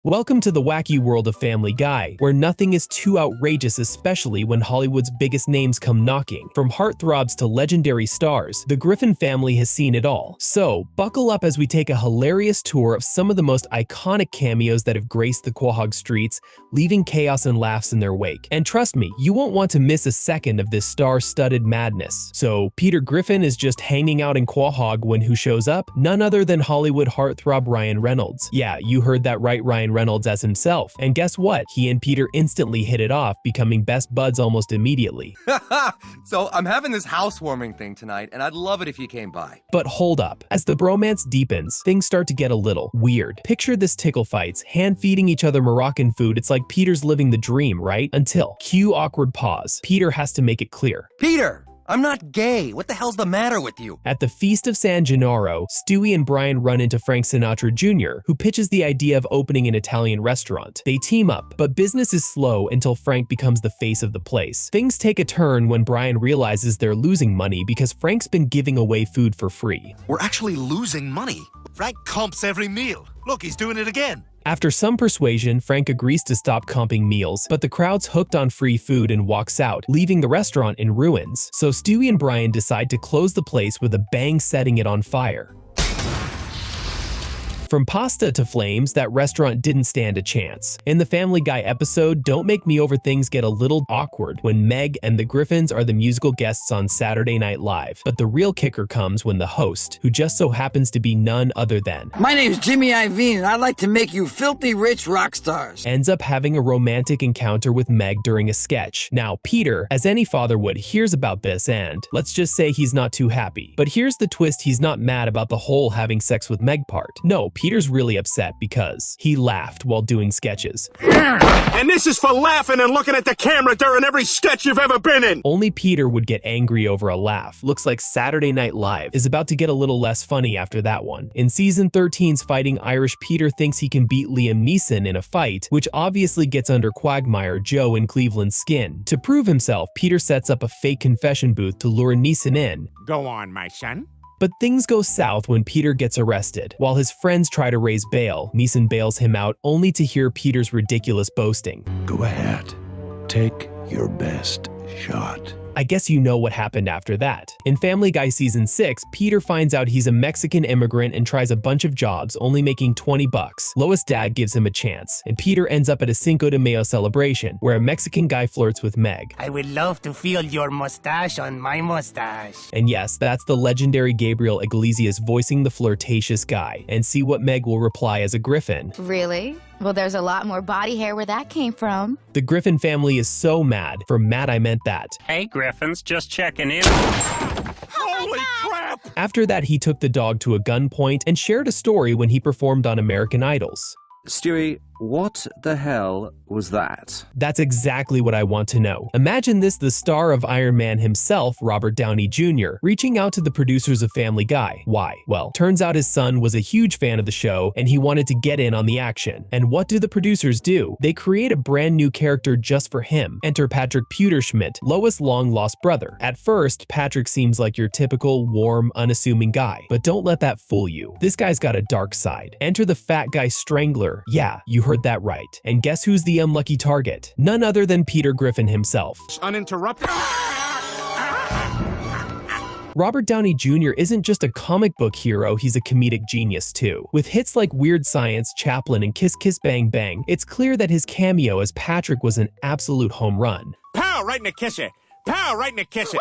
Welcome to the wacky world of Family Guy, where nothing is too outrageous, especially when Hollywood's biggest names come knocking. From heartthrobs to legendary stars, the Griffin family has seen it all. So, buckle up as we take a hilarious tour of some of the most iconic cameos that have graced the Quahog streets, leaving chaos and laughs in their wake. And trust me, you won't want to miss a second of this star-studded madness. So, Peter Griffin is just hanging out in Quahog when who shows up? None other than Hollywood heartthrob Ryan Reynolds. Yeah, you heard that right, Ryan Reynolds as himself. And guess what? He and Peter instantly hit it off, becoming best buds almost immediately. So I'm having this housewarming thing tonight, and I'd love it if you came by. But hold up. As the bromance deepens, things start to get a little weird. Picture this Tickle fights, hand-feeding each other Moroccan food. It's like Peter's living the dream, right? Until, cue awkward pause. Peter has to make it clear. Peter! I'm not gay. What the hell's the matter with you? At the Feast of San Gennaro, Stewie and Bryan run into Frank Sinatra Jr., who pitches the idea of opening an Italian restaurant. They team up, but business is slow until Frank becomes the face of the place. Things take a turn when Bryan realizes they're losing money because Frank's been giving away food for free. We're actually losing money. Frank comps every meal. Look, he's doing it again. After some persuasion, Frank agrees to stop comping meals, but the crowd's hooked on free food and walks out, leaving the restaurant in ruins. So Stewie and Bryan decide to close the place with a bang, setting it on fire. From pasta to flames, that restaurant didn't stand a chance. In the Family Guy episode, Don't Make Me Over, things get a little awkward when Meg and the Griffins are the musical guests on Saturday Night Live. But the real kicker comes when the host, who just so happens to be none other than My name's Jimmy Iovine, and I'd like to make you filthy rich rock stars, ends up having a romantic encounter with Meg during a sketch. Now, Peter, as any father would, hears about this and, let's just say he's not too happy. But here's the twist, he's not mad about the whole having sex with Meg part. No, Peter's really upset because he laughed while doing sketches. And this is for laughing and looking at the camera during every sketch you've ever been in! Only Peter would get angry over a laugh. Looks like Saturday Night Live is about to get a little less funny after that one. In season 13's Fighting Irish, Peter thinks he can beat Liam Neeson in a fight, which obviously gets under Quagmire Joe in Cleveland's skin. To prove himself, Peter sets up a fake confession booth to lure Neeson in. Go on, my son. But things go south when Peter gets arrested. While his friends try to raise bail, Neeson bails him out only to hear Peter's ridiculous boasting. Go ahead. Take your best shot. I guess you know what happened after that. In Family Guy Season 6, Peter finds out he's a Mexican immigrant and tries a bunch of jobs, only making 20 bucks. Lois' dad gives him a chance, and Peter ends up at a Cinco de Mayo celebration, where a Mexican guy flirts with Meg. I would love to feel your mustache on my mustache. And yes, that's the legendary Gabriel Iglesias voicing the flirtatious guy. And see what Meg will reply as a Griffin. Really? Well, there's a lot more body hair where that came from. The Griffin family is so mad. For mad, I meant that. Hey, Griffins, just checking in. Holy crap! After that, he took the dog to a gunpoint and shared a story when he performed on American Idols. Stewie, what the hell was that? That's exactly what I want to know. Imagine this, the star of Iron Man himself, Robert Downey Jr., reaching out to the producers of Family Guy. Why? Well, turns out his son was a huge fan of the show and he wanted to get in on the action. And what do the producers do? They create a brand new character just for him. Enter Patrick Pewterschmidt, Lois' long-lost brother. At first, Patrick seems like your typical, warm, unassuming guy. But don't let that fool you. This guy's got a dark side. Enter the fat guy Strangler. Yeah, you heard that right. And guess who's the unlucky target? None other than Peter Griffin himself. Uninterrupted. Robert Downey Jr. isn't just a comic book hero, he's a comedic genius too. With hits like Weird Science, Chaplin, and Kiss Kiss Bang Bang, it's clear that his cameo as Patrick was an absolute home run. Pow, right in the kisser. Pow, right in the kisser.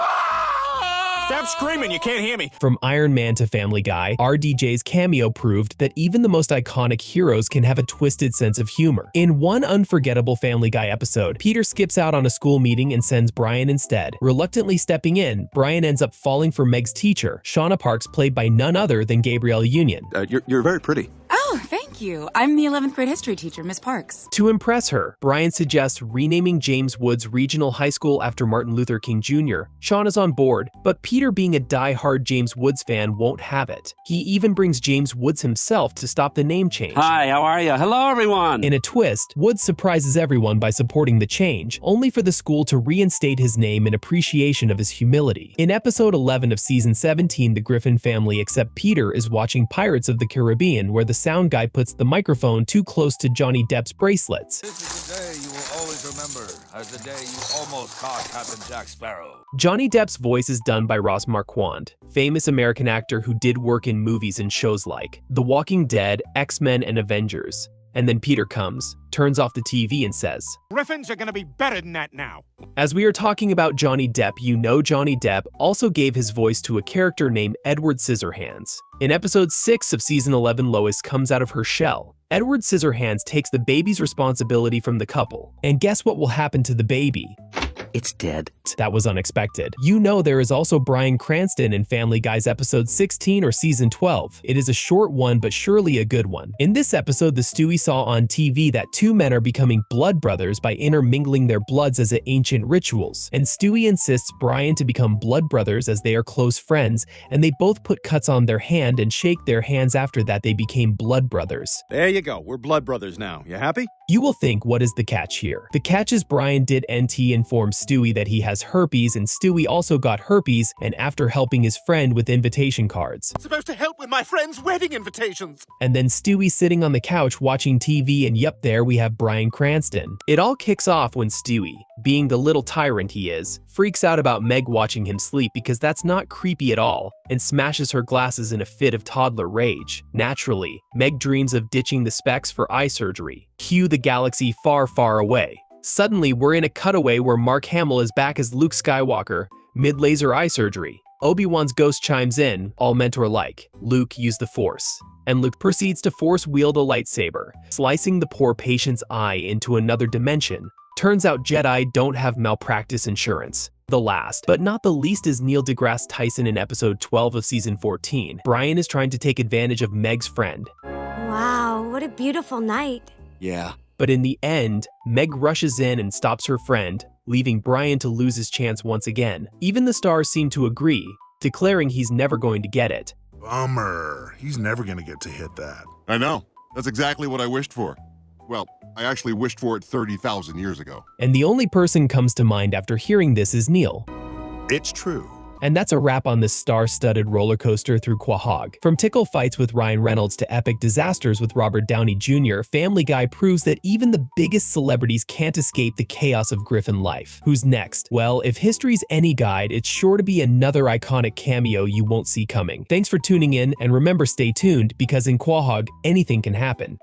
Stop screaming, you can't hear me. From Iron Man to Family Guy, RDJ's cameo proved that even the most iconic heroes can have a twisted sense of humor. In one unforgettable Family Guy episode, Peter skips out on a school meeting and sends Bryan instead. Reluctantly stepping in, Bryan ends up falling for Meg's teacher, Shauna Parks, played by none other than Gabriel Iglesias. You're very pretty. Oh, thank you. I'm the 11th grade history teacher, Miss Parks. To impress her, Bryan suggests renaming James Woods Regional High School after Martin Luther King Jr. Shauna's on board, but Peter, being a die-hard James Woods fan, won't have it. He even brings James Woods himself to stop the name change. Hi, how are you? Hello, everyone. In a twist, Woods surprises everyone by supporting the change, only for the school to reinstate his name in appreciation of his humility. In episode 11 of season 17, the Griffin family, except Peter, is watching Pirates of the Caribbean, where the sound guy puts puts the microphone too close to Johnny Depp's bracelets. This is the day you will always remember as the day you almost caught Captain Jack Sparrow. Johnny Depp's voice is done by Ross Marquand, famous American actor who did work in movies and shows like The Walking Dead, X-Men, and Avengers. And then Peter comes, turns off the TV and says, Griffins are gonna be better than that now. As we are talking about Johnny Depp, you know Johnny Depp also gave his voice to a character named Edward Scissorhands. In episode 6 of season 11, Lois comes out of her shell. Edward Scissorhands takes the baby's responsibility from the couple. And guess what will happen to the baby? It's dead. That was unexpected. You know there is also Bryan Cranston in Family Guy's episode 16 or season 12. It is a short one, but surely a good one. In this episode, the Stewie saw on TV that two men are becoming blood brothers by intermingling their bloods as ancient rituals. And Stewie insists Bryan to become blood brothers as they are close friends, and they both put cuts on their hand and shake their hands after that they became blood brothers. There you go. We're blood brothers now. You happy? You will think, what is the catch here? The catch is Bryan did NT inform Stewie that he has herpes, and Stewie also got herpes, and after helping his friend with invitation cards. Supposed to help with my friend's wedding invitations. And then Stewie sitting on the couch watching TV, and yup, there we have Bryan Cranston. It all kicks off when Stewie, being the little tyrant he is, freaks out about Meg watching him sleep because that's not creepy at all, and smashes her glasses in a fit of toddler rage. Naturally, Meg dreams of ditching the specs for eye surgery. Cue the galaxy far, far away. Suddenly, we're in a cutaway where Mark Hamill is back as Luke Skywalker, mid-laser eye surgery. Obi-Wan's ghost chimes in, all mentor-like. Luke, use the Force. And Luke proceeds to force-wield a lightsaber, slicing the poor patient's eye into another dimension. Turns out Jedi don't have malpractice insurance. The last, but not the least, is Neil deGrasse Tyson in episode 12 of season 14. Bryan is trying to take advantage of Meg's friend. Wow, what a beautiful night. Yeah. But in the end, Meg rushes in and stops her friend, leaving Bryan to lose his chance once again. Even the stars seem to agree, declaring he's never going to get it. Bummer. He's never going to get to hit that. I know. That's exactly what I wished for. Well, I actually wished for it 30,000 years ago. And the only person comes to mind after hearing this is Neil. It's true. And that's a wrap on this star-studded roller coaster through Quahog. From Tickle fights with Ryan Reynolds to epic disasters with Robert Downey Jr., Family Guy proves that even the biggest celebrities can't escape the chaos of Griffin life. Who's next? Well, if history's any guide, it's sure to be another iconic cameo you won't see coming. Thanks for tuning in, and remember, stay tuned, because in Quahog, anything can happen.